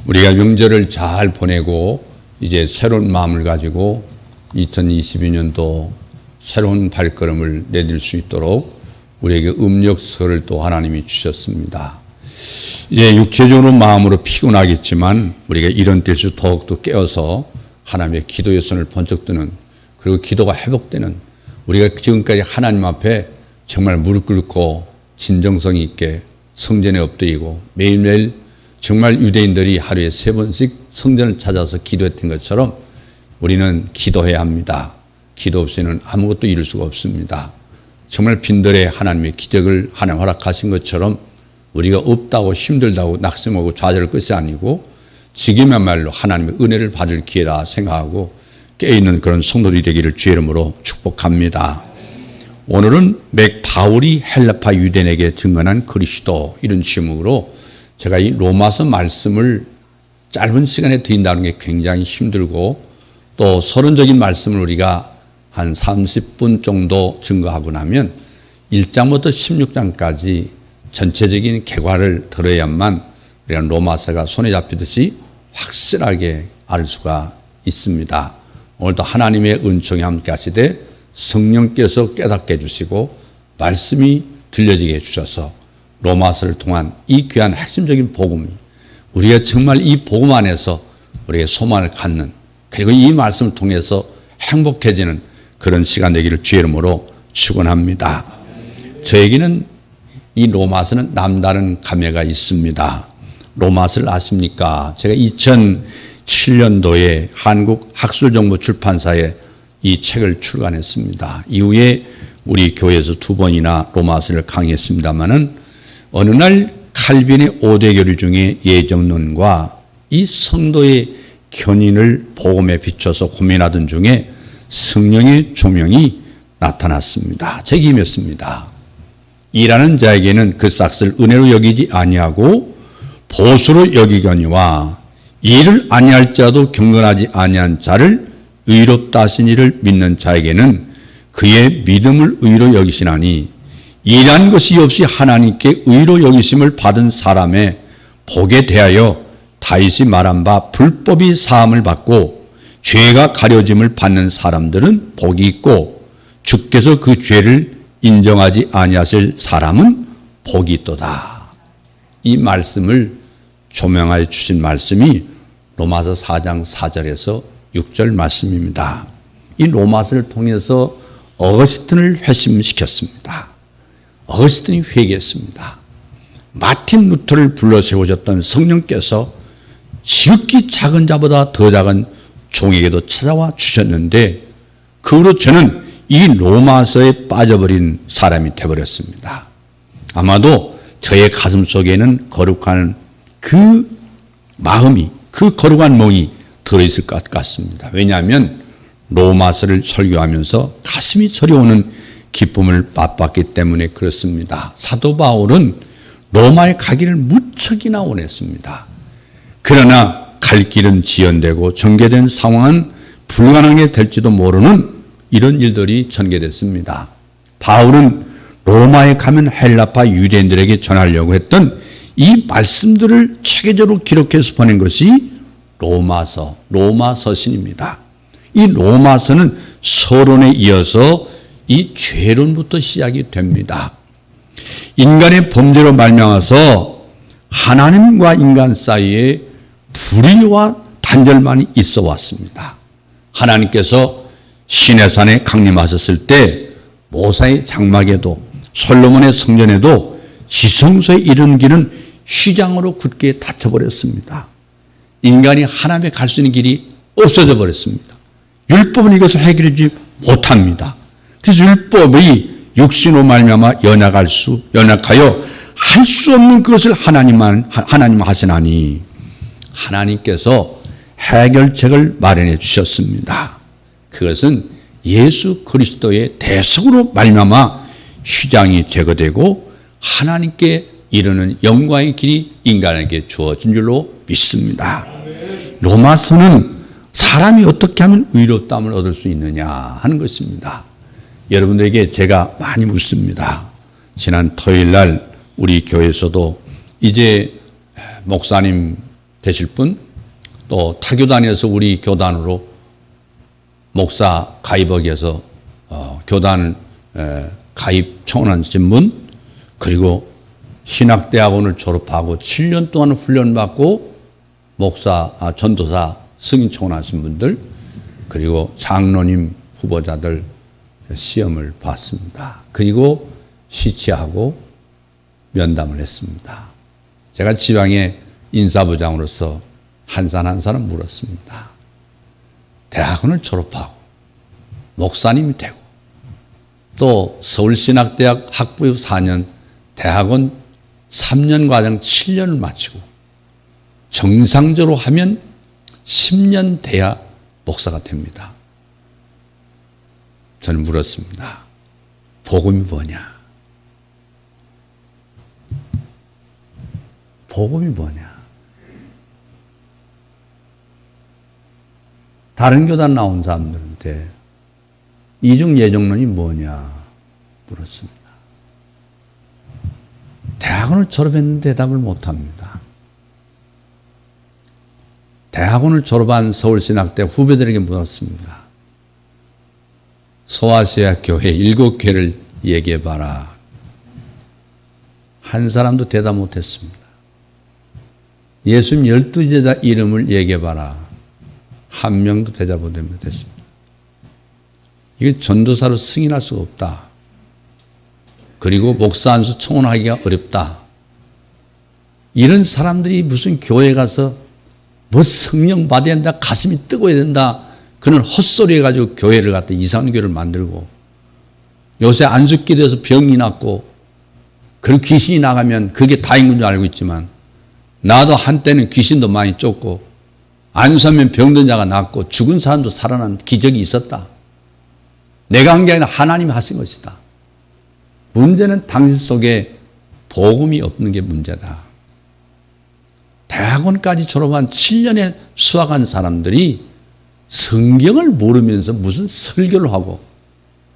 우리가 명절을 잘 보내고 이제 새로운 마음을 가지고 2022년도 새로운 발걸음을 내딜 수 있도록 우리에게 음력설을 또 하나님이 주셨습니다. 이제 육체적으로 마음으로 피곤하겠지만 우리가 이런 때일수 더욱더 깨어서 하나님의 기도의 손을 번쩍 드는, 그리고 기도가 회복되는, 우리가 지금까지 하나님 앞에 정말 무릎 꿇고 진정성 있게 성전에 엎드리고 매일매일 정말 유대인들이 하루에 3번씩 성전을 찾아서 기도했던 것처럼 우리는 기도해야 합니다. 기도 없이는 아무것도 이룰 수가 없습니다. 정말 빈들에 하나님의 기적을 하나님 허락하신 것처럼 우리가 없다고 힘들다고 낙심하고 좌절할 것이 아니고 지금이야말로 하나님의 은혜를 받을 기회라 생각하고 깨어있는 그런 성도들이 되기를 주의 이름으로 축복합니다. 오늘은 맥 바울이 헬라파 유대인에게 증언한 그리스도, 이런 제목으로 제가 이 로마서 말씀을 짧은 시간에 드린다는 게 굉장히 힘들고 또 서론적인 말씀을 우리가 한 30분 정도 증거하고 나면 1장부터 16장까지 전체적인 개괄을 들어야만 우리가 로마서가 손에 잡히듯이 확실하게 알 수가 있습니다. 오늘도 하나님의 은총이 함께 하시되 성령께서 깨닫게 해주시고 말씀이 들려지게 해주셔서 로마서를 통한 이 귀한 핵심적인 복음이 우리가 정말 이 복음 안에서 우리의 소망을 갖는, 그리고 이 말씀을 통해서 행복해지는 그런 시간 되기를 주의 이름으로 축원합니다. 저에게는 이 로마서는 남다른 감회가 있습니다. 로마서를 아십니까? 제가 2007년도에 한국학술정보출판사에 이 책을 출간했습니다. 이후에 우리 교회에서 2번이나 로마서를 강의했습니다마는 어느 날 칼빈의 5대 교리 중에 예정론과 이 성도의 견인을 복음에 비춰서 고민하던 중에 성령의 조명이 나타났습니다. 제게 임했습니다. 일하는 자에게는 그 싹을 은혜로 여기지 아니하고 보수로 여기거니와 일을 아니할 자도 경건하지 아니한 자를 의롭다 하신 이를 믿는 자에게는 그의 믿음을 의로 여기시나니 일한 것이 없이 하나님께 의로 여기심을 받은 사람의 복에 대하여 다윗이 말한 바 불법이 사함을 받고 죄가 가려짐을 받는 사람들은 복이 있고 주께서 그 죄를 인정하지 아니하실 사람은 복이 있도다. 이 말씀을 조명하여 주신 말씀이 로마서 4장 4절에서 6절 말씀입니다. 이 로마서를 통해서 어거스틴을 회심시켰습니다. 어거스틴이 회개했습니다. 마틴 루터를 불러 세우셨던 성령께서 지극히 작은 자보다 더 작은 종에게도 찾아와 주셨는데 그 후로 저는 이 로마서에 빠져버린 사람이 되어버렸습니다. 아마도 저의 가슴 속에는 거룩한 그 마음이, 그 거룩한 몽이 들어있을 것 같습니다. 왜냐하면 로마서를 설교하면서 가슴이 저려오는 기쁨을 맛봤기 때문에 그렇습니다. 사도 바울은 로마에 가기를 무척이나 원했습니다. 그러나 갈 길은 지연되고 전개된 상황은 불가능하게 될지도 모르는 이런 일들이 전개됐습니다. 바울은 로마에 가면 헬라파 유대인들에게 전하려고 했던 이 말씀들을 체계적으로 기록해서 보낸 것이 로마서신입니다. 이 로마서는 서론에 이어서 이 죄론부터 시작이 됩니다. 인간의 범죄로 말미암아서 하나님과 인간 사이에 불의와 단절만이 있어 왔습니다. 하나님께서 시내산에 강림하셨을 때 모사의 장막에도 솔로몬의 성전에도 지성소에 이르는 길은 휘장으로 굳게 닫혀버렸습니다. 인간이 하나님에 갈 수 있는 길이 없어져 버렸습니다. 율법은 이것을 해결하지 못합니다. 그래서 율법이 육신으로 말미암아 연약하여 할 수 없는 그것을 하나님 하시나니 하나님께서 해결책을 마련해 주셨습니다. 그것은 예수 그리스도의 대속으로 말미암아 휘장이 제거되고 하나님께 이르는 영광의 길이 인간에게 주어진 줄로 믿습니다. 로마서는 사람이 어떻게 하면 의롭다함을 얻을 수 있느냐 하는 것입니다. 여러분들에게 제가 많이 묻습니다. 지난 토요일 날 우리 교회에서도 이제 목사님 되실 분, 또 타교단에서 우리 교단으로 목사 가입하기 위해서 교단 가입 청원하신 분, 그리고 신학대학원을 졸업하고 7년 동안 훈련받고 전도사 승인 청원하신 분들, 그리고 장로님 후보자들 시험을 봤습니다. 그리고 시치하고 면담을 했습니다. 제가 지방의 인사부장으로서 한 산 한 사람 물었습니다. 대학원을 졸업하고 목사님이 되고 또 서울신학대학 학부 4년, 대학원 3년 과정 7년을 마치고 정상적으로 하면 10년 돼야 목사가 됩니다. 저는 물었습니다. 복음이 뭐냐? 복음이 뭐냐? 다른 교단 나온 사람들한테 이중 예정론이 뭐냐 물었습니다. 대학원을 졸업했는데 대답을 못합니다. 대학원을 졸업한 서울신학대 후배들에게 물었습니다. 소아시아 교회 7교회를 얘기해봐라. 한 사람도 대답 못했습니다. 예수님 12제자 이름을 얘기해봐라. 한 명도 대답 못했습니다. 이게 전도사로 승인할 수가 없다. 그리고 목사 안수 청원하기가 어렵다. 이런 사람들이 무슨 교회 가서 뭐 성령 받아야 된다, 가슴이 뜨거워야 된다, 그런 헛소리 해가지고 교회를 갖다 이상한 교회를 만들고, 요새 안수기도에서 병이 났고 그런 귀신이 나가면 그게 다인 줄 알고 있지만, 나도 한때는 귀신도 많이 쫓고 안수하면 병든 자가 낫고 죽은 사람도 살아난 기적이 있었다. 내가 한 게 아니라 하나님이 하신 것이다. 문제는 당신 속에 복음이 없는 게 문제다. 대학원까지 졸업한 7년에 수학한 사람들이 성경을 모르면서 무슨 설교를 하고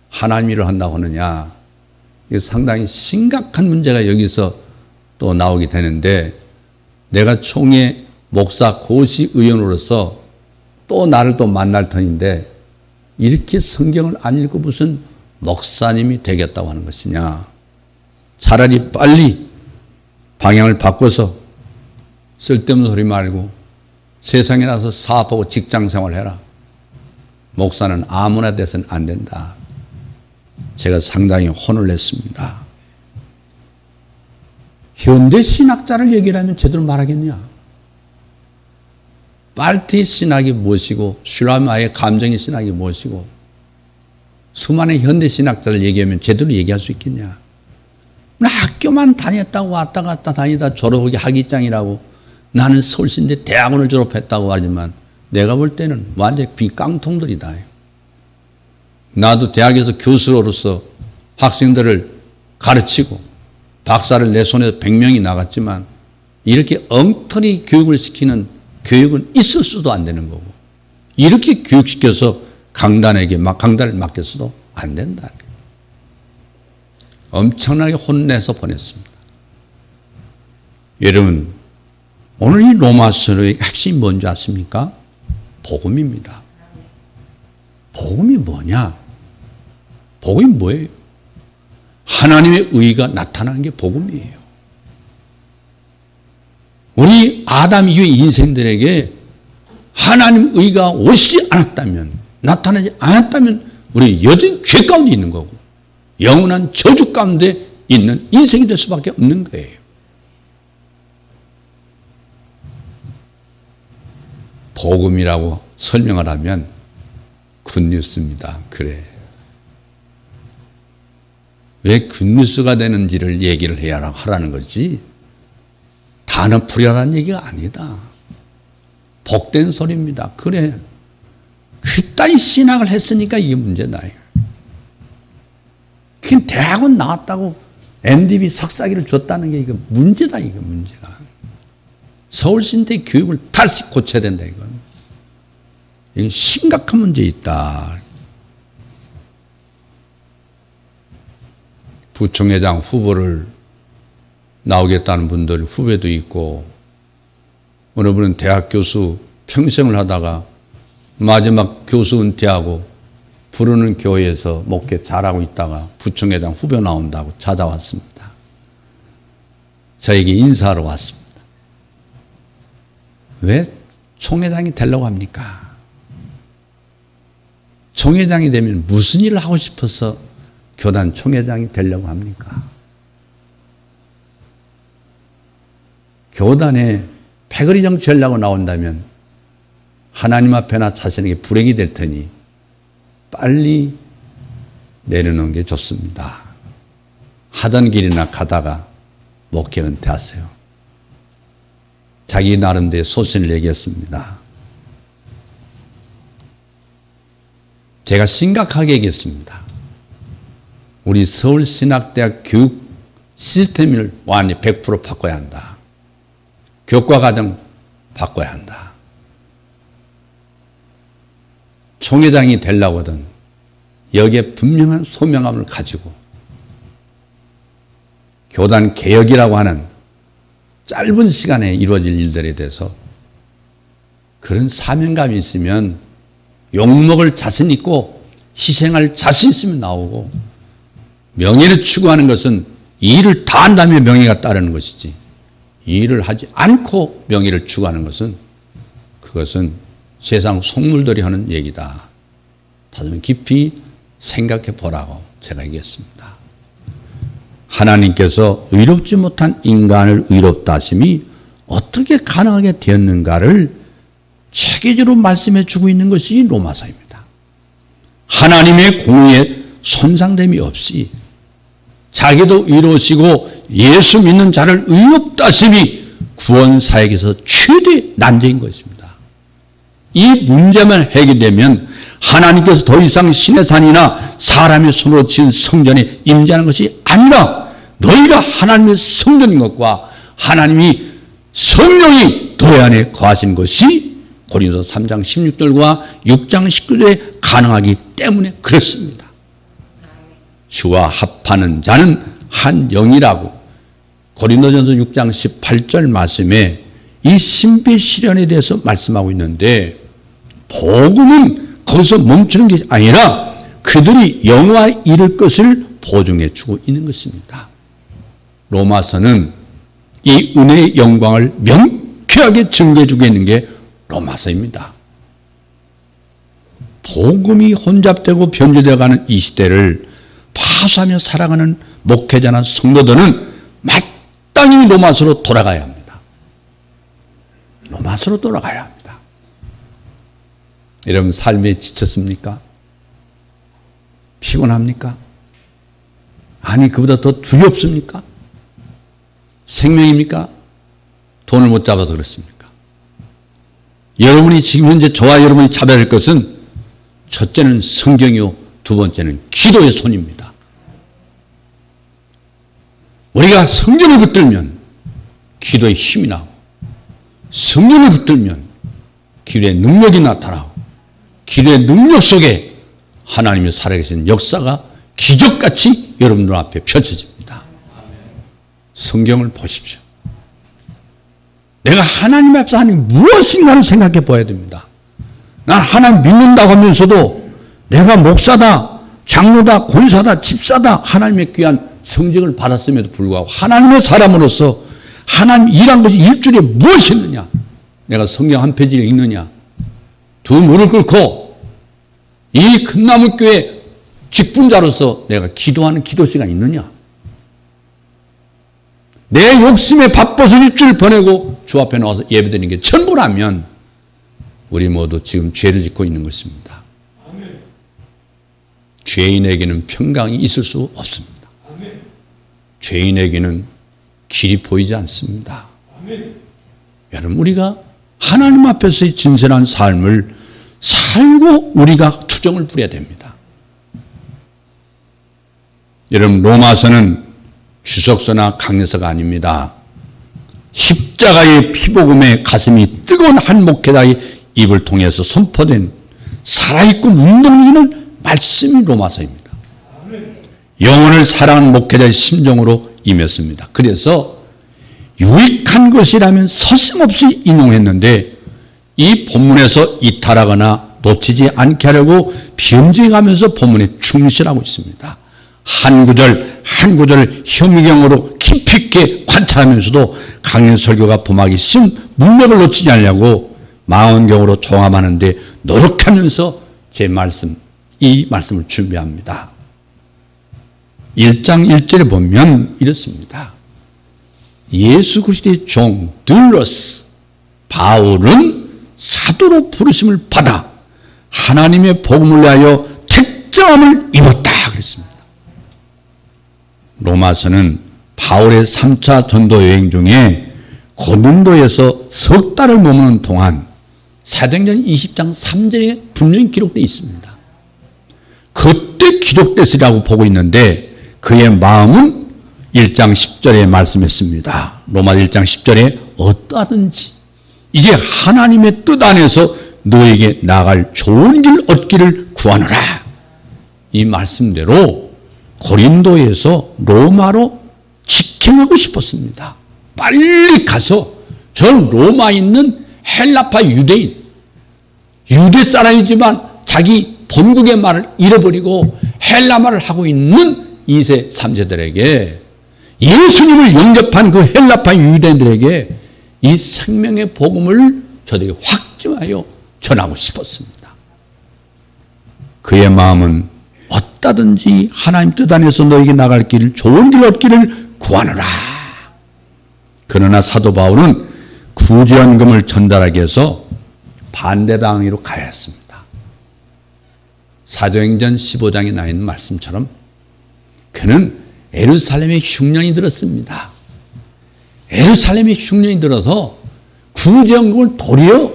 하나님 일을 한다고 하느냐. 이게 상당히 심각한 문제가 여기서 또 나오게 되는데, 내가 총회 목사 고시 의원으로서 또 나를 또 만날 터인데 이렇게 성경을 안 읽고 무슨 목사님이 되겠다고 하는 것이냐. 차라리 빨리 방향을 바꿔서 쓸데없는 소리 말고 세상에 나서 사업하고 직장생활 해라. 목사는 아무나 돼서는 안 된다. 제가 상당히 혼을 냈습니다. 현대 신학자를 얘기를 하면 제대로 말하겠냐. 빨티 신학이 무엇이고 슐라마의 감정의 신학이 무엇이고 수많은 현대 신학자를 얘기하면 제대로 얘기할 수 있겠냐. 학교만 다녔다고 왔다 갔다 다니다 졸업하기 학위장이라고 나는 서울신대 대학원을 졸업했다고 하지만 내가 볼 때는 완전히 빈깡통들이다. 나도 대학에서 교수로서 학생들을 가르치고 박사를 내 손에서 100명이 나갔지만 이렇게 엉터리 교육을 시키는 교육은 있을 수도 안 되는 거고, 이렇게 교육시켜서 강단을 맡겼어도 안 된다. 엄청나게 혼내서 보냈습니다. 여러분, 오늘 이 로마서의 핵심이 뭔지 아십니까? 복음입니다. 복음이 뭐냐? 복음이 뭐예요? 하나님의 의가 나타나는 게 복음이에요. 우리 아담 이후의 인생들에게 하나님 의가 오시지 않았다면, 나타나지 않았다면 우리 여전히 죄 가운데 있는 거고 영원한 저주 가운데 있는 인생이 될 수밖에 없는 거예요. 복음이라고 설명을 하면 굿뉴스입니다. 그래. 왜 굿뉴스가 되는지를 얘기를 해야 하라는 거지, 단어풀이라는 얘기가 아니다. 복된 소리입니다. 그래. 그따위 신학을 했으니까 이게 문제다. 그냥 대학원 나왔다고 MDB 석사기를 줬다는 게 이거 문제다. 이거 문제가. 서울신대 교육을 다시 고쳐야 된다. 이건. 이건 심각한 문제 있다. 부총회장 후보를 나오겠다는 분들 후배도 있고, 어느 분은 대학 교수 평생을 하다가 마지막 교수 은퇴하고 부르는 교회에서 목회 잘하고 있다가 부총회장 후배 나온다고 찾아왔습니다. 저에게 인사하러 왔습니다. 왜 총회장이 되려고 합니까? 총회장이 되면 무슨 일을 하고 싶어서 교단 총회장이 되려고 합니까? 교단에 패거리 정치하려고 나온다면 하나님 앞에나 자신에게 불행이 될 테니 빨리 내려놓는 게 좋습니다. 하던 길이나 가다가 목회 은퇴하세요. 자기 나름대로 소신을 얘기했습니다. 제가 심각하게 얘기했습니다. 우리 서울신학대학 교육 시스템을 완전히 100% 바꿔야 한다. 교과과정 바꿔야 한다. 총회장이 되려고 하든 여기에 분명한 소명함을 가지고 교단 개혁이라고 하는 짧은 시간에 이루어질 일들에 대해서 그런 사명감이 있으면 욕먹을 자신 있고 희생할 자신 있으면 나오고, 명예를 추구하는 것은 이 일을 다 한다면 명예가 따르는 것이지, 이 일을 하지 않고 명예를 추구하는 것은 그것은 세상 속물들이 하는 얘기다. 다시 깊이 생각해 보라고 제가 얘기했습니다. 하나님께서 의롭지 못한 인간을 의롭다 하심이 어떻게 가능하게 되었는가를 체계적으로 말씀해 주고 있는 것이 로마서입니다. 하나님의 공의에 손상됨이 없이 자기도 의로우시고 예수 믿는 자를 의롭다 하심이 구원사역에서 최대 난제인 것입니다. 이 문제만 해결되면 하나님께서 더 이상 신의 산이나 사람의 손으로 지은 성전에 임재하는 것이 아니라 너희가 하나님의 성전인 것과 하나님이 성령이 너희 안에 거하신 것이 고린도서 3장 16절과 6장 19절에 가능하기 때문에 그렇습니다. 주와 합하는 자는 한 영이라고 고린도전서 6장 18절 말씀에 이 신비 실현에 대해서 말씀하고 있는데, 복음은 거기서 멈추는 게 아니라 그들이 영화에 이를 것을 보증해 주고 있는 것입니다. 로마서는 이 은혜의 영광을 명쾌하게 증거해 주고 있는 게 로마서입니다. 복음이 혼잡되고 변질되어가는 이 시대를 파수하며 살아가는 목회자나 성도들은 마땅히 로마서로 돌아가야 합니다. 로마서로 돌아가야 합니다. 여러분, 삶에 지쳤습니까? 피곤합니까? 아니, 그보다 더 두렵습니까? 생명입니까? 돈을 못 잡아서 그렇습니까? 여러분이 지금 현재 저와 여러분이 잡아야 할 것은 첫째는 성경이요, 두 번째는 기도의 손입니다. 우리가 성경을 붙들면 기도에 힘이 나고, 성경을 붙들면 기도의 능력이 나타나고, 기도의 능력 속에 하나님의 살아계신 역사가 기적같이 여러분들 앞에 펼쳐집니다. 성경을 보십시오. 내가 하나님 앞에서 하는 무엇인가를 생각해 봐야 됩니다. 난 하나님 믿는다고 하면서도 내가 목사다, 장로다, 권사다, 집사다, 하나님의 귀한 성적을 받았음에도 불구하고 하나님의 사람으로서 하나님 일한 것이 일주일에 무엇이 있느냐? 내가 성경 한 페이지를 읽느냐? 두 무릎 꿇고 이 큰나무교회 직분자로서 내가 기도하는 기도 시간이 있느냐? 내 욕심에 바빠서 일주일 보내고 주 앞에 나와서 예배드리는 게 전부라면 우리 모두 지금 죄를 짓고 있는 것입니다. 아멘. 죄인에게는 평강이 있을 수 없습니다. 아멘. 죄인에게는 길이 보이지 않습니다. 아멘. 여러분, 우리가 하나님 앞에서의 진실한 삶을 살고 우리가 투정을 부려야 됩니다. 여러분, 로마서는 주석서나 강려서가 아닙니다. 십자가의 피복음에 가슴이 뜨거운 한 목회자의 입을 통해서 선포된 살아있고 운동이는 말씀이 로마서입니다. 영혼을 사랑하는 목회자의 심정으로 임했습니다. 그래서 유익한 것이라면 서슴없이 인용했는데 이 본문에서 이탈하거나 놓치지 않게 하려고 변증하면서 본문에 충실하고 있습니다. 한 구절 한 구절을 현미경으로 깊이 있게 관찰하면서도 강연 설교가 범하기 쉬운 문맥을 놓치지 않으려고 망원경으로 종합하는데 노력하면서 이 말씀을 준비합니다. 1장 1절에 보면 이렇습니다. 예수 그리스도의 종 들러스 바울은 사도로 부르심을 받아 하나님의 복음을 위하여 택정함을 입었다 그랬습니다. 로마서는 바울의 3차 전도 여행 중에 고린도에서 석 달을 머무는 동안 사도행전 20장 3절에 분명히 기록되어 있습니다. 그때 기록됐으라고 보고 있는데 그의 마음은 1장 10절에 말씀했습니다. 로마 1장 10절에 어떠하든지 이제 하나님의 뜻 안에서 너에게 나갈 좋은 길 얻기를 구하노라. 이 말씀대로 고린도에서 로마로 직행하고 싶었습니다. 빨리 가서 저 로마에 있는 헬라파 유대인, 유대 사람이지만 자기 본국의 말을 잃어버리고 헬라 말을 하고 있는 2세, 3세들에게 예수님을 영접한 그 헬라파 유대인들에게 이 생명의 복음을 저들에게 확증하여 전하고 싶었습니다. 그의 마음은 어디든지 하나님 뜻 안에서 너에게 나갈 길을 좋은 길 얻기를 구하노라. 그러나 사도 바울은 구제연금을 전달하기 위해서 반대 방향으로 가야 했습니다. 사도행전 15장에 나와 있는 말씀처럼 그는 예루살렘에 흉년이 들었습니다. 예루살렘에 흉년이 들어서 구제연금을 도리어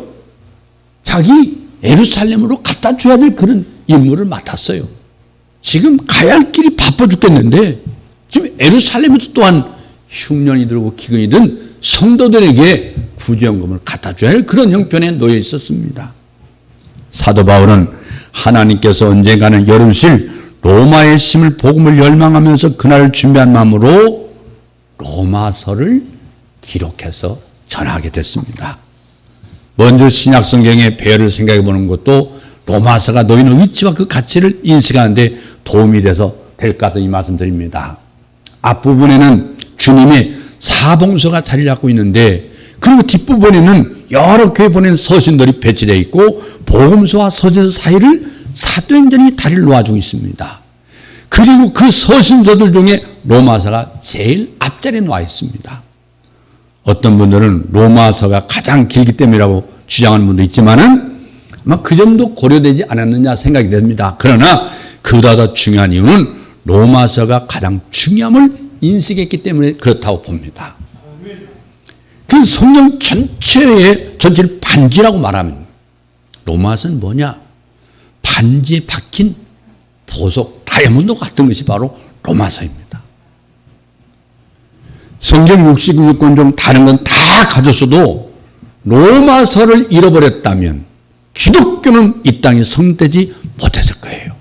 자기 예루살렘으로 갖다 줘야 될 그런 임무를 맡았어요. 지금 가야 할 길이 바빠 죽겠는데 지금 예루살렘에서 또한 흉년이 들고 기근이 든 성도들에게 구제연금을 갖다 줘야 할 그런 형편에 놓여 있었습니다. 사도 바울은 하나님께서 언젠가는 열으실 로마의 심을 복음을 열망하면서 그날을 준비한 마음으로 로마서를 기록해서 전하게 됐습니다. 먼저 신약성경의 배열을 생각해 보는 것도 로마서가 놓이는 위치와 그 가치를 인식하는데 도움이 돼서 될까 해서 이 말씀 드립니다. 앞부분에는 주님의 사봉서가 자리 잡고 있는데 그리고 뒷부분에는 여러 교회 보낸 서신들이 배치되어 있고 복음서와 서신서 사이를 사도행전이 다리를 놓아주고 있습니다. 그리고 그 서신서들 중에 로마서가 제일 앞자리에 놓아 있습니다. 어떤 분들은 로마서가 가장 길기 때문이라고 주장하는 분도 있지만은 아마 그 점도 고려되지 않았느냐 생각이 됩니다. 그러나 그보다 더 중요한 이유는 로마서가 가장 중요함을 인식했기 때문에 그렇다고 봅니다. 그 성경 전체를 반지라고 말하면 로마서는 뭐냐? 반지에 박힌 보석, 다이아몬드 같은 것이 바로 로마서입니다. 성경 66권 중 다른 건 다 가졌어도 로마서를 잃어버렸다면 기독교는 이 땅에 성되지 못했을 거예요.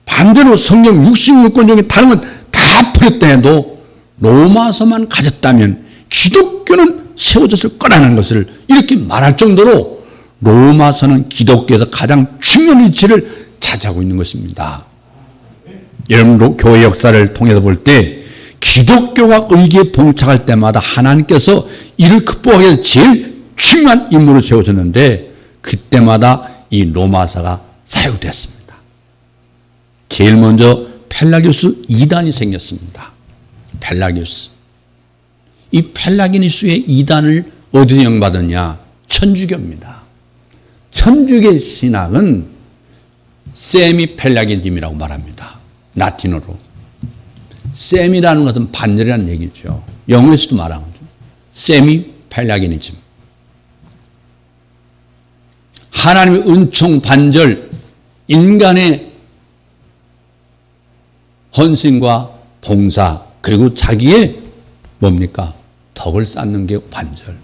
반대로 성경 66권 중에 다른 건 다 버렸다 해도 로마서만 가졌다면 기독교는 세워졌을 거라는 것을 이렇게 말할 정도로 로마서는 기독교에서 가장 중요한 위치를 차지하고 있는 것입니다. 여러분 교회 역사를 통해서 볼 때 기독교가 의기에 봉착할 때마다 하나님께서 이를 극복하기 위해서 제일 중요한 인물을 세우셨는데 그때마다 이 로마서가 사용됐습니다. 제일 먼저 펠라기우스 2단이 생겼습니다. 펠라기우스. 이 펠라기우스의 2단을 어디서 영받았냐? 천주교입니다. 천주교 신학은 세미 펠라기즘이라고 말합니다. 라틴어로. 세미라는 것은 반절이라는 얘기죠. 영어에서도 말하는 거죠. 세미 펠라기니즘. 하나님의 은총 반절, 인간의 헌신과 봉사, 그리고 자기의 뭡니까? 덕을 쌓는 게 반절.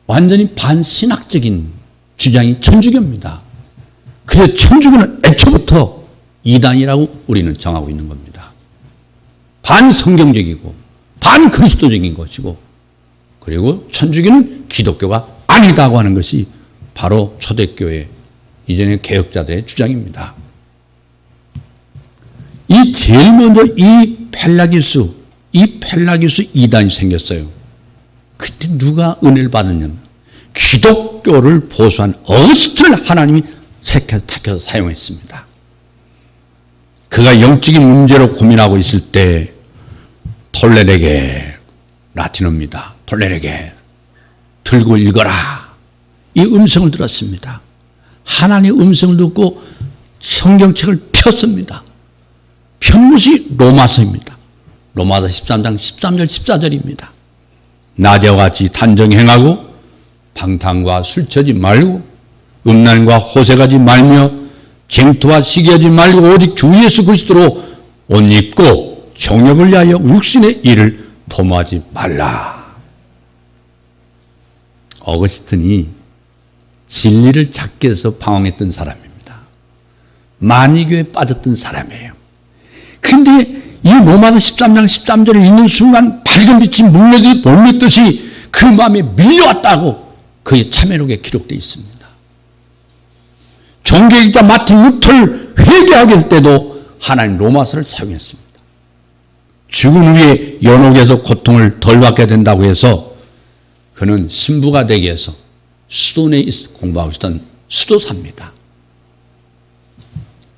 완전히 반신학적인 주장이 천주교입니다. 그래서 천주교는 애초부터 이단이라고 우리는 정하고 있는 겁니다. 반성경적이고 반그리스도적인 것이고, 그리고 천주교는 기독교가 아니다고 하는 것이 바로 초대교회 이전의 개혁자들의 주장입니다. 제일 먼저 이 펠라기우스 이단이 생겼어요. 그때 누가 은혜를 받았냐면 기독교를 보수한 어거스틴을 하나님이 택해서 사용했습니다. 그가 영적인 문제로 고민하고 있을 때 톨레르게, 라틴어입니다. 톨레르게 들고 읽어라, 이 음성을 들었습니다. 하나님의 음성을 듣고 성경책을 폈습니다. 편 것이 로마서입니다. 로마서 13장 13절 14절입니다. 낮에와 같이 단정 행하고 방탕과 술 취하지 말고 음란과 호색하지 말며 쟁투와 시기하지 말고 오직 주 예수 그리스도로 옷 입고 정욕을 위하여 육신의 일을 도모하지 말라. 어거스틴이 진리를 찾기 위해서 방황했던 사람입니다. 만이교에 빠졌던 사람이에요. 근데 이 로마서 13장 13절을 읽는 순간 밝은 빛이 몰렸듯이 그 마음에 밀려왔다고 그의 참회록에 기록되어 있습니다. 종교기자 마틴 루터를 회개하게 할 때도 하나님 로마서를 사용했습니다. 죽은 후에 연옥에서 고통을 덜 받게 된다고 해서 그는 신부가 되기 위해서 수도원에 공부하고 있던 수도사입니다.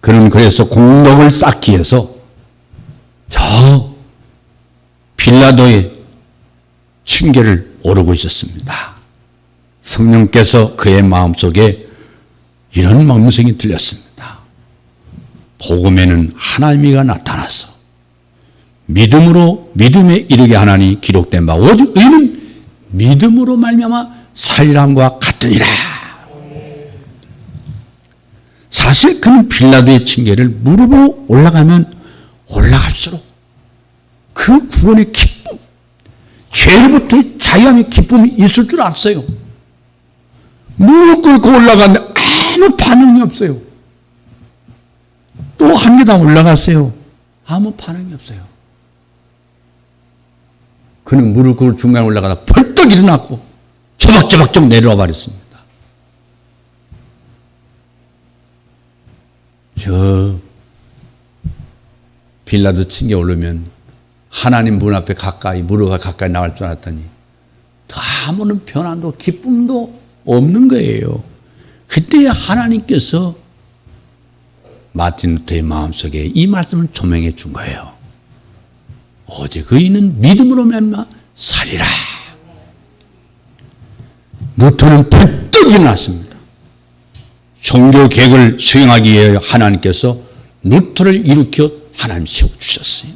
그는 그래서 공덕을 쌓기 위해서 저 빌라도의 층계를 오르고 있었습니다. 성령께서 그의 마음속에 이런 음성이 들렸습니다. 복음에는 하나님이가 나타나서 믿음에 이르게 하나니 기록된 바 오직 의는 믿음으로 말미암아 살리람과 같으니라. 사실 그는 빌라도의 층계를 무릎으로 올라가면 올라갈수록 그 구원의 기쁨, 죄로부터의 자유함의 기쁨이 있을 줄 알았어요. 무릎 꿇고 올라갔는데 아무 반응이 없어요. 또 한 계단 올라갔어요. 아무 반응이 없어요. 그는 무릎 꿇고 중간에 올라가다 벌떡 일어났고 저벅저벅 내려와 버렸습니다. 저 빌라도 층에 오르면 하나님 문 앞에 가까이 무릎가 가까이 나올 줄 알았더니 아무런 변화도 기쁨도 없는 거예요. 그때 하나님께서 마틴 루터의 마음속에 이 말씀을 조명해 준 거예요. 오직 의인은 믿음으로 말미암아 살리라. 루터는 벌떡 일어났습니다. 종교 개혁을 수행하기 위해 하나님께서 루터를 일으켜 하나님 세워주셨어요.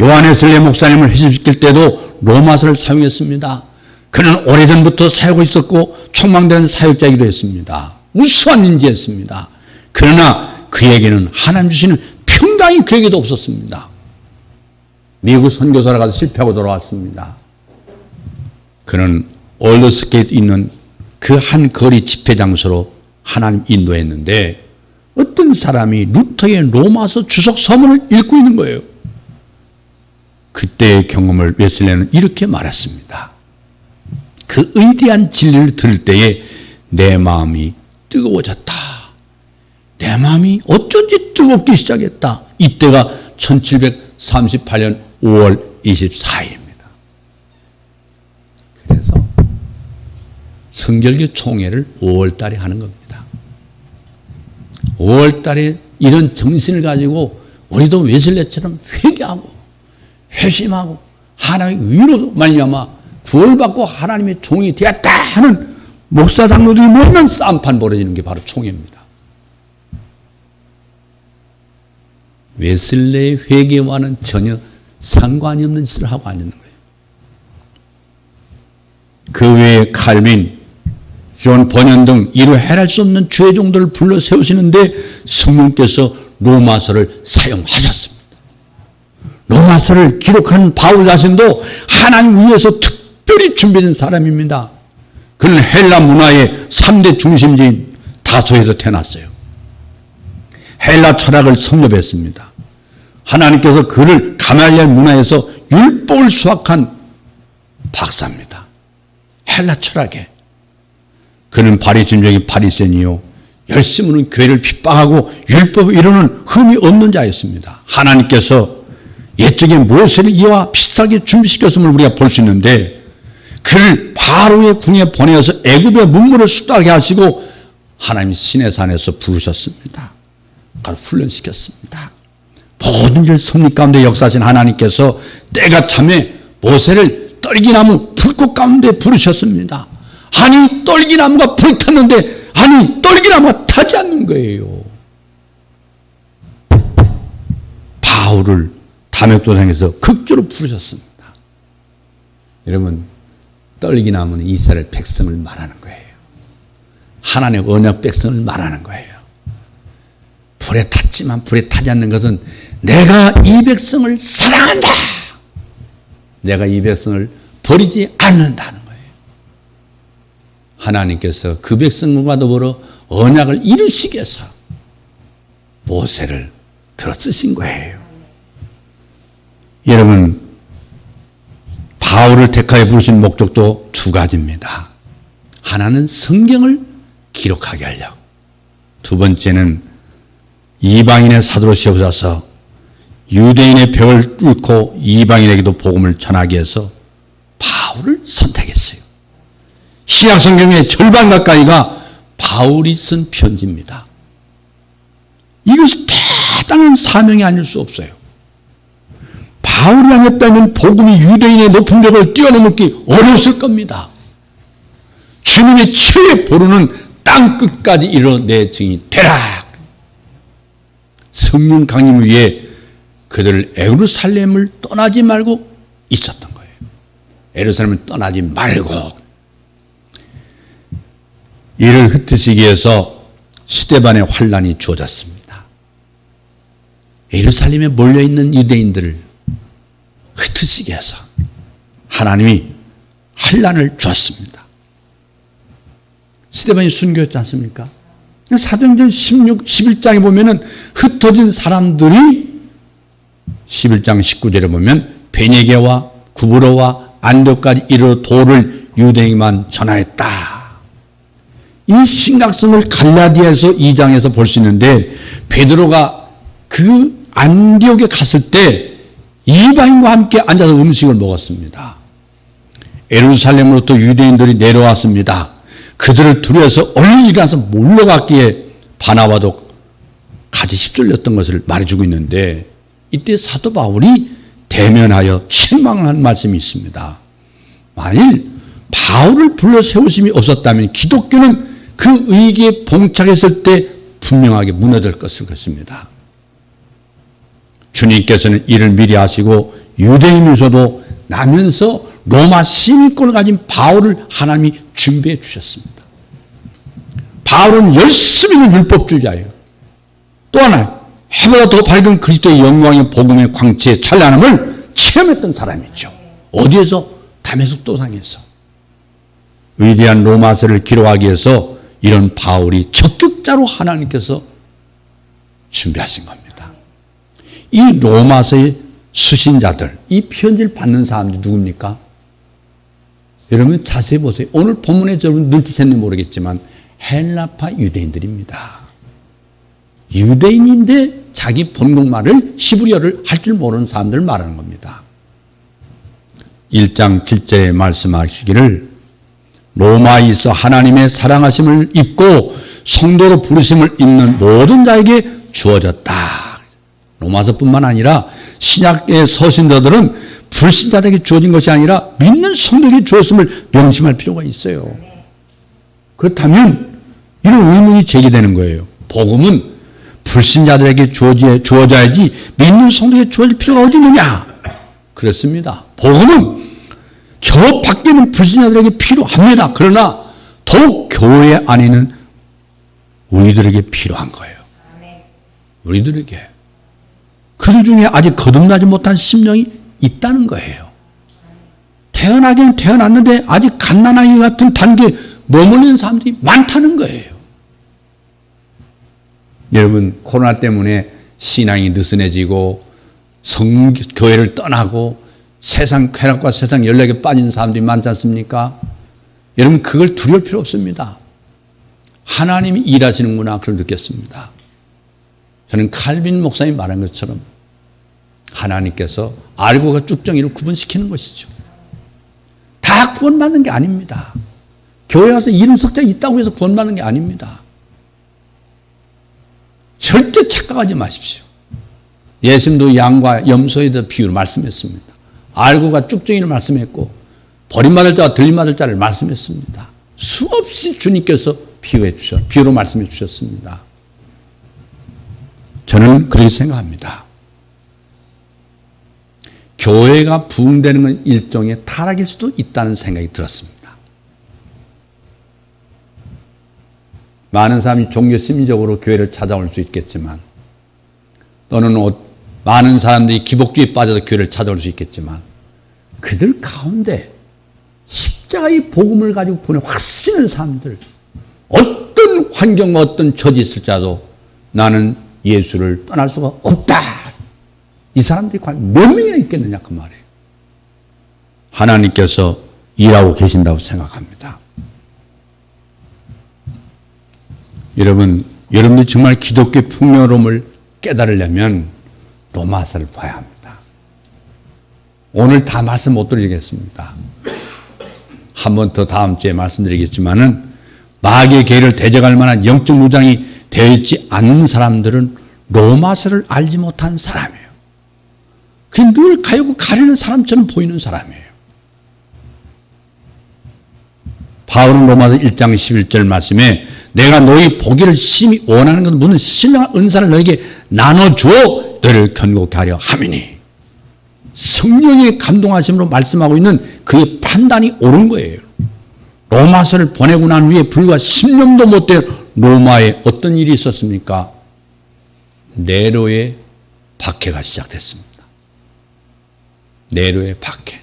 요한에슬레 목사님을 회심시킬 때도 로마서를 사용했습니다. 그는 오래전부터 사용하고 있었고 촉망되는 사역자이기도 했습니다. 우수한 인재였습니다. 그러나 그에게는 하나님 주시는 평강이 그에게도 없었습니다. 미국 선교사로 가서 실패하고 돌아왔습니다. 그는 올드스케이트 있는 그 한 거리 집회 장소로 하나님 인도했는데 어떤 사람이 루터의 로마서 주석 서문을 읽고 있는 거예요. 그때의 경험을 웨슬레는 이렇게 말했습니다. 그 위대한 진리를 들을 때에 내 마음이 뜨거워졌다. 내 마음이 어쩐지 뜨겁기 시작했다. 이때가 1738년 5월 24일입니다. 그래서 성결교 총회를 5월 달에 하는 겁니다. 5월 달에 이런 정신을 가지고 우리도 웨슬레처럼 회개하고 회심하고 하나님의 위로 말미암아 구원받고 하나님의 종이 되었다 하는 목사 장로들이 모이면 싸움판 벌어지는 게 바로 총회입니다. 웨슬레의 회개와는 전혀 상관이 없는 짓을 하고 앉는 거예요. 그 외에 칼빈, 존 버년 등 이루 해할 수 없는 죄종들을 불러 세우시는데 성령께서 로마서를 사용하셨습니다. 로마서를 기록하는 바울 자신도 하나님 위해서 특별히 준비된 사람입니다. 그는 헬라 문화의 3대 중심지인 다소에서 태어났어요. 헬라 철학을 섭렵했습니다. 하나님께서 그를 가말리엘 문화에서 율법을 수학한 박사입니다. 헬라 철학에. 그는 바리새인 중에 바리새인이요 열심으로 교회를 핍박하고 율법을 이루는 흠이 없는 자였습니다. 하나님께서 옛적에 모세를 이와 비슷하게 준비시켰음을 우리가 볼 수 있는데 그를 바로의 궁에 보내어서 애굽의 문물을 쏟아게 하시고 하나님이 시내산에서 부르셨습니다. 그를 훈련시켰습니다. 모든 일 섭리 가운데 역사하신 하나님께서 때가 참에 모세를 떨기나무 불꽃 가운데 부르셨습니다. 아니 떨기나무가 불탔는데 아니 떨기나무가 타지 않는 거예요. 바울을 담역도상에서 극주로 부르셨습니다. 여러분 떨기나무는 이스라엘 백성을 말하는 거예요. 하나님의 언약 백성을 말하는 거예요. 불에 탔지만 불에 타지 않는 것은 내가 이 백성을 사랑한다. 내가 이 백성을 버리지 않는다는 거예요. 하나님께서 그 백성과 더불어 언약을 이루시기 위해서 모세를 들어 쓰신 거예요. 여러분 바울을 택하여 부르신 목적도 두 가지입니다. 하나는 성경을 기록하게 하려고, 두 번째는 이방인의 사도로 세우셔서 유대인의 벽을 뚫고 이방인에게도 복음을 전하기 위해서 바울을 선택했어요. 신약 성경의 절반 가까이가 바울이 쓴 편지입니다. 이것이 대단한 사명이 아닐 수 없어요. 바울이 아니었다면 복음이 유대인의 높은 벽을 뛰어넘기 어려웠을 겁니다. 주님의 최애 보루는 땅 끝까지 이뤄내 증이 되라. 성령 강림을 위해 그들을 예루살렘을 떠나지 말고 있었던 거예요. 예루살렘을 떠나지 말고. 이를 흩으시기 위해서 스데반의 환란이 주어졌습니다. 예루살렘에 몰려있는 유대인들을 흩으시기 위해서 하나님이 환란을 주었습니다. 스데반이 순교했지 않습니까? 사도행전 11장에 보면은 흩어진 사람들이 11장 19절에 보면 베니게와 구브로와 안디옥까지 이르러 도를 유대인만 전하였다. 이 심각성을 갈라디아서 2장에서 볼 수 있는데 베드로가 그 안디옥에 갔을 때 이방인과 함께 앉아서 음식을 먹었습니다. 예루살렘으로부터 유대인들이 내려왔습니다. 그들을 두려워서 얼른 일어나서 몰려갔기에 바나바도 같이 휩쓸렸던 것을 말해주고 있는데 이때 사도 바울이 대면하여 실망을 한 말씀이 있습니다. 만일 바울을 불러 세우심이 없었다면 기독교는 그 의기에 봉착했을 때 분명하게 무너질 것을 것입니다. 주님께서는 이를 미리 하시고 유대인에서도 나면서 로마 시민권을 가진 바울을 하나님이 준비해 주셨습니다. 바울은 열심히 있는 율법주의자예요. 또 하나 해보다 더 밝은 그리스도의 영광의 복음의 광채의 찬란함을 체험했던 사람이죠. 어디에서? 다메섹 도상에서. 위대한 로마서를 기록하기 위해서 이런 바울이 적격자로 하나님께서 준비하신 겁니다. 이 로마서의 수신자들, 이 편지를 받는 사람들이 누굽니까? 여러분 자세히 보세요. 오늘 본문에 여러분 눈치챘는지 모르겠지만 헬라파 유대인들입니다. 유대인인데 자기 본국말을 히브리어를 할 줄 모르는 사람들을 말하는 겁니다. 1장 7절에 말씀하시기를 로마에 있어 하나님의 사랑하심을 입고 성도로 부르심을 입는 모든 자에게 주어졌다. 로마서뿐만 아니라 신약의 서신자들은 불신자들에게 주어진 것이 아니라 믿는 성도에게 주었음을 명심할 필요가 있어요. 그렇다면 이런 의문이 제기되는 거예요. 복음은 불신자들에게 주어져야지 믿는 성도에게 주어질 필요가 어디 있느냐? 그렇습니다. 복음은 저 밖에는 불신자들에게 필요합니다. 그러나 더욱 교회 안에는 우리들에게 필요한 거예요. 우리들에게. 그들 중에 아직 거듭나지 못한 심령이 있다는 거예요. 태어나긴 태어났는데 아직 갓난아기 같은 단계에 머물는 사람들이 많다는 거예요. 여러분 코로나 때문에 신앙이 느슨해지고 교회를 떠나고 세상 쾌락과 세상 연락에 빠진 사람들이 많지 않습니까? 여러분 그걸 두려울 필요 없습니다. 하나님이 일하시는구나 그걸 느꼈습니다. 저는 칼빈 목사님이 말한 것처럼 하나님께서 알고가 쭉정이를 구분시키는 것이죠. 다 구원받는 게 아닙니다. 교회 가서 이름 석자 있다고 해서 구원받는 게 아닙니다. 절대 착각하지 마십시오. 예수님도 양과 염소에 대해 비유를 말씀했습니다. 알고가 쭉정이를 말씀했고 버림받을 자와 들림받을 자를 말씀했습니다. 수없이 주님께서 비유로 말씀해 주셨습니다. 저는 그렇게 생각합니다. 교회가 부흥되는 건 일종의 타락일 수도 있다는 생각이 들었습니다. 많은 사람이 종교 심리적으로 교회를 찾아올 수 있겠지만 또는 많은 사람들이 기복주의에 빠져서 교회를 찾아올 수 있겠지만 그들 가운데 십자가의 복음을 가지고 구원에 확신하는 사람들 어떤 환경과 어떤 처지에 있을지라도 나는 예수를 떠날 수가 없다. 이 사람들이 과연 몇 명이나 있겠느냐 그 말이에요. 하나님께서 일하고 계신다고 생각합니다. 여러분들이 정말 기독교의 풍요로움을 깨달으려면 로마서를 봐야 합니다. 오늘 다 말씀 못 드리겠습니다. 한 번 더 다음 주에 말씀드리겠지만은 마귀의 계를 대적할 만한 영적 무장이 되어 있지 않는 사람들은 로마서를 알지 못한 사람이에요. 그게 늘 가요고 가려는 사람처럼 보이는 사람이에요. 바울은 로마서 1장 11절 말씀에 내가 너희 보기를 심히 원하는 것은 무슨 신령한 은사를 너에게 나눠주어 너를 견고케 하려 함이니 성령의 감동하심으로 말씀하고 있는 그의 판단이 옳은 거예요. 로마서를 보내고 난 후에 불과 10년도 못 된 로마에 어떤 일이 있었습니까? 네로의 박해가 시작됐습니다. 네로의 박해.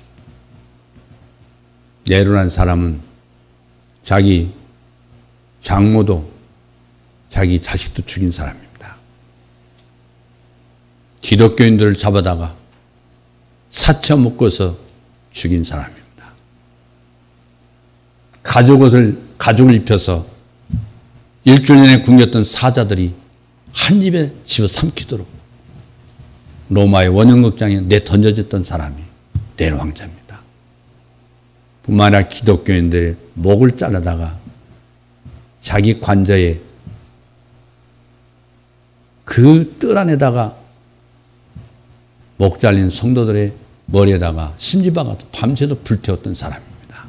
네로라는 사람은 자기 장모도 자기 자식도 죽인 사람입니다. 기독교인들을 잡아다가 사쳐 묶어서 죽인 사람입니다. 가죽을 입혀서 일주일 내내 굶겼던 사자들이 한 입에 집어삼키도록 로마의 원형극장에 내던져졌던 사람이 네로 왕자입니다. 뿐만 아니라 기독교인들의 목을 잘라다가 자기 관저에 그 뜰 안에다가 목 잘린 성도들의 머리에다가 심지박아서 밤새도 불태웠던 사람입니다.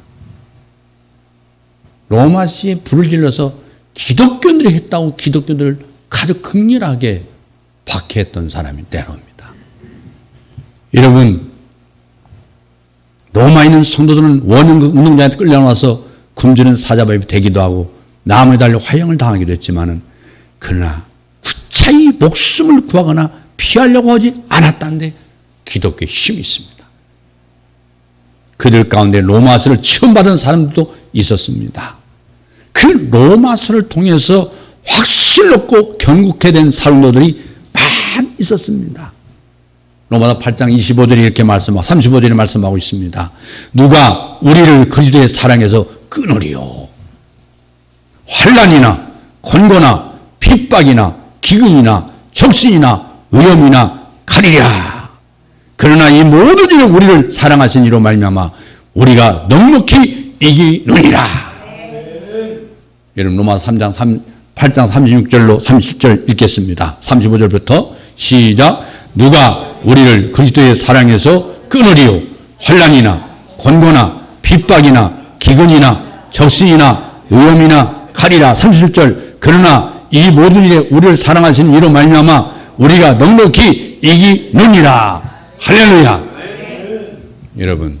로마시에 불을 질러서 기독교인들이 했다고 기독교인들을 아주 극렬하게 박해했던 사람이 네로입니다. 여러분, 로마에 있는 성도들은 원형극 운동장에 끌려나와서 굶주린 사자밥이 되기도 하고 나무에 달려 화형을 당하기도 했지만은 그러나 구차히 목숨을 구하거나 피하려고 하지 않았다는데 기독교에 힘이 있습니다. 그들 가운데 로마서를 처음 받은 사람들도 있었습니다. 그 로마서를 통해서 확신을 얻고 견고하게 된 사도들이 많이 있었습니다. 로마서 8장 25절에 이렇게 말씀하고 35절에 말씀하고 있습니다. 누가 우리를 그리스도의 사랑에서 끊으리요. 환난이나 권고나 핍박이나 기근이나 적신이나 위험이나 칼이라. 그러나 이 모든 일을 우리를 사랑하신 이로 말미암아 우리가 넉넉히 이기느니라. 여러분 로마서 8장 36절로 37절 읽겠습니다. 35절부터 시작. 누가 우리를 그리스도의 사랑에서 끊으리요. 환난이나 권고나 핍박이나 기근이나 적신이나 위험이나 칼이라. 37절. 그러나 이 모든 일에 우리를 사랑하시는 이로 말미암아 우리가 넉넉히 이기느니라. 할렐루야. 여러분,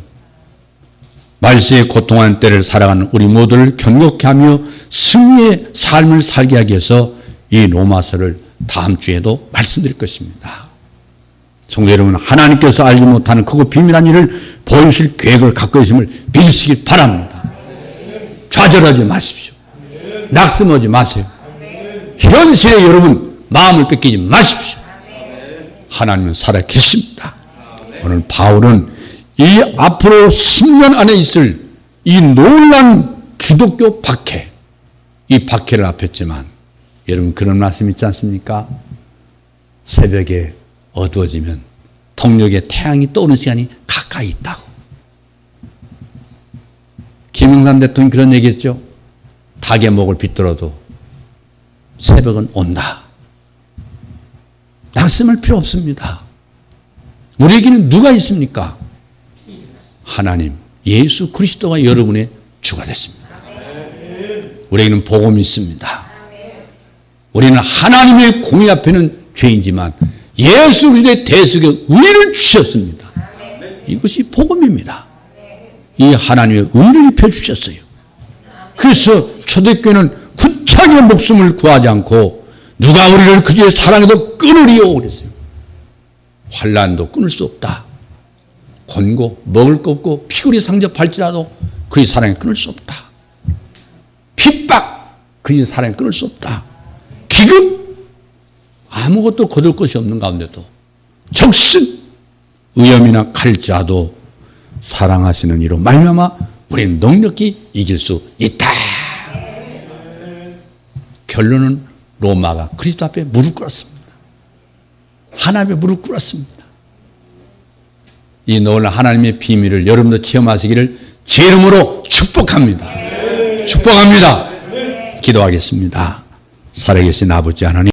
말세에 고통하는 때를 살아가는 우리 모두를 견고케 하며 승리의 삶을 살게 하기 위해서 이 로마서를 다음 주에도 말씀드릴 것입니다. 성도 여러분, 하나님께서 알지 못하는 크고 비밀한 일을 보여주실 계획을 갖고 있음을 믿으시길 바랍니다. 좌절하지 마십시오. 낙심하지 마세요. 현실에 여러분 마음을 뺏기지 마십시오. 하나님은 살아계십니다. 오늘 바울은 이 앞으로 10년 안에 있을 이 놀란 기독교 박해, 이 박해를 앞했지만 여러분 그런 말씀 있지 않습니까? 새벽에 어두워지면 동력의 태양이 떠오르는 시간이 가까이 있다고. 김영삼 대통령이 그런 얘기했죠. 닭의 목을 비틀어도 새벽은 온다. 낙심할 필요 없습니다. 우리에게는 누가 있습니까? 하나님, 예수 그리스도가 여러분의 주가 됐습니다. 우리에게는 복음이 있습니다. 우리는 하나님의 공의 앞에는 죄인지만 예수 그리스도의 대속의 의를 주셨습니다. 이것이 복음입니다. 이 하나님의 의를 입혀주셨어요. 그래서 초대교회는 구차하게 목숨을 구하지 않고 누가 우리를 그저의 사랑해도 끊으리요 그랬어요. 환난도 끊을 수 없다. 곤고 먹을 거 없고 피골이 상접할지라도 그의 사랑에 끊을 수 없다. 핍박 그의 사랑에 끊을 수 없다. 기금 아무것도 거둘 것이 없는 가운데도 적신 위험이나 칼자도 사랑하시는 이로 말미암아 우리는 넉넉히 이길 수 있다. 결론은 로마가 그리스도 앞에 무릎 꿇었습니다. 하나님의 무릎 꿇었습니다. 이 놀라운 하나님의 비밀을 여러분도 체험하시기를 제 이름으로 축복합니다. 축복합니다. 기도하겠습니다. 살아계신 아버지 하나님,